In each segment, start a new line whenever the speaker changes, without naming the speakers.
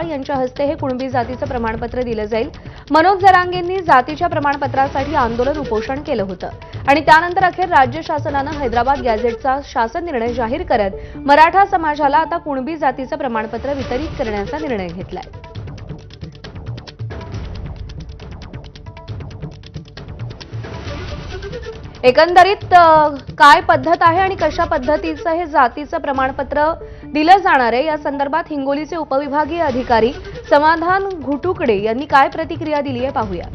यांच्या हस्ते हे कुणबी जातीचं प्रमाणपत्र दिलं जाईल। मनोज जरांगेंनी जातीच्या प्रमाणपत्रासाठी आंदोलन उपोषण केलं होतं आणि त्यानंतर अखेर राज्य शासनानं हैदराबाद गॅझेटचा शासन निर्णय जाहीर करत मराठा समाजाला आता कुणबी जातीचं प्रमाणपत्र वितरित करण्याचा निर्णय घेतलाय। एकंदरीत काय पद्धत आहे आणि कशा पद्धतीचं हे जातीचं प्रमाणपत्र दिलं जाणार आहे या संदर्भात हिंगोलीचे उपविभागीय अधिकारी समाधान घुटुकडे यांनी काय प्रतिक्रिया दिली आहे पाहूया।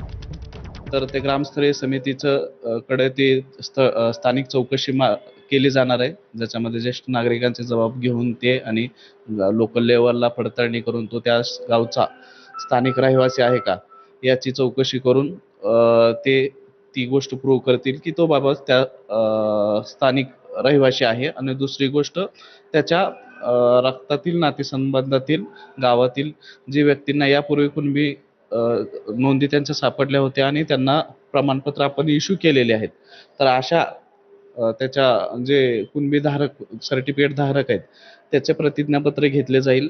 तर ते ग्रामस्तरीय समितीचं कडे ते स्थानिक चौकशी केली जाणार आहे, ज्याच्यामध्ये ज्येष्ठ नागरिकांचे जबाब घेऊन ते आणि लोकल लेवलला पडताळणी करून तो त्या गावचा स्थानिक रहिवासी आहे का याची चौकशी करून ते ती गोष्ट प्रूव्ह करतील की तो बाबा त्या स्थानिक रहिवासी आहे। आणि दुसरी गोष्ट त्याच्या रक्तातील नातेसंबंधातील गावातील जी व्यक्तींना यापूर्वी कुणबी नोंदी त्यांच्या सापडल्या होत्या आणि त्यांना प्रमाणपत्र आपण इश्यू केलेले आहेत, तर अशा त्याच्या जे कुणबी धारक सर्टिफिकेट धारक आहेत त्याचे प्रतिज्ञापत्र घेतले जाईल।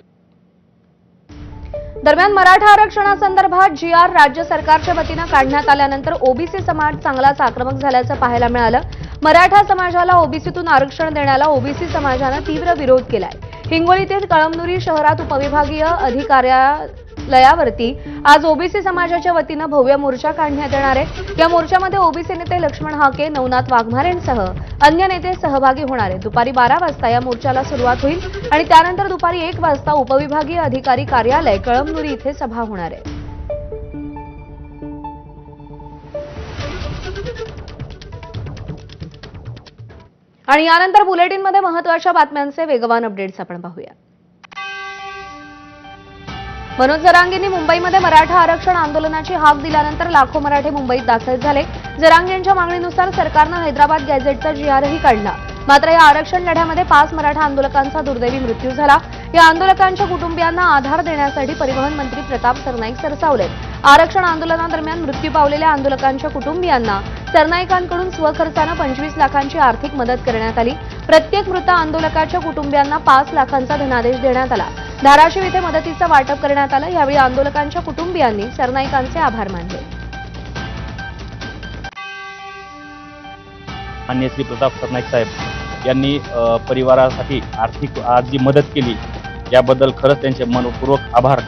दरम्यान मराठा आरक्षणासंदर्भात जी.आर. राज्य सरकारच्या वतीनं काढण्यात आल्यानंतर ओबीसी समाज चांगलाच आक्रमक झाल्याचं पाहायला मिळालं। मराठा समाजाला ओबीसीतून आरक्षण देण्याला ओबीसी समाजानं तीव्र विरोध केलाय। हिंगोलीतील कळमनुरी शहरात उपविभागीय अधिकाऱ्यालयावरती आज ओबीसी समाजाच्या वतीनं भव्य मोर्चा काढण्यात येणार आहे। या मोर्चामध्ये ओबीसी नेते लक्ष्मण हाके, नवनाथ वाघमारेंसह अन्य नेते सहभागी होणार आहेत। दुपारी 12 वाजता या मोर्चाला सुरुवात होईल आणि त्यानंतर दुपारी 1 वाजता उपविभागीय अधिकारी कार्यालय कळमनुरी इथे सभा होणार आहे। आणि यानंतर बुलेटिनमध्ये महत्त्वाच्या बातम्यांचे वेगवान अपडेट्स आपण पाहूया। मनोज जरांगेंनी मुंबईमध्ये मराठा आरक्षण आंदोलनाची हाक दिल्यानंतर लाखो मराठे मुंबईत दाखल झाले। जरांगेंच्या मागणीनुसार सरकारनं हैदराबाद गॅझेटचा जी.आरही काढला। मात्र या आरक्षण लढ्यामध्ये 5 मराठा आंदोलकांचा दुर्दैवी मृत्यू झाला। या आंदोलकांच्या कुटुंबियांना आधार देण्यासाठी परिवहन मंत्री प्रताप सरनाईक सरसावलेत। आरक्षण आंदोलनादरम्यान मृत्यू पावलेल्या आंदोलकांच्या कुटुंबियांना सरनाईकांकडून स्वखर्चानं 25 लाखांची आर्थिक मदत करण्यात आली। प्रत्येक मृत आंदोलकाच्या कुटुंबियांना 5 लाखांचा धनादेश देण्यात आला। धाराशिव इथे मदतीचं वाटप करण्यात आलं। यावेळी आंदोलकांच्या कुटुंबियांनी सरनाईकांचे आभार मानले।
माननीय श्री प्रताप सरनाईक साहेब यांनी परिवारासाठी आर्थिक आज जी मदत केली याबद्दल खरंच त्यांचे मनपूर्वक आभार।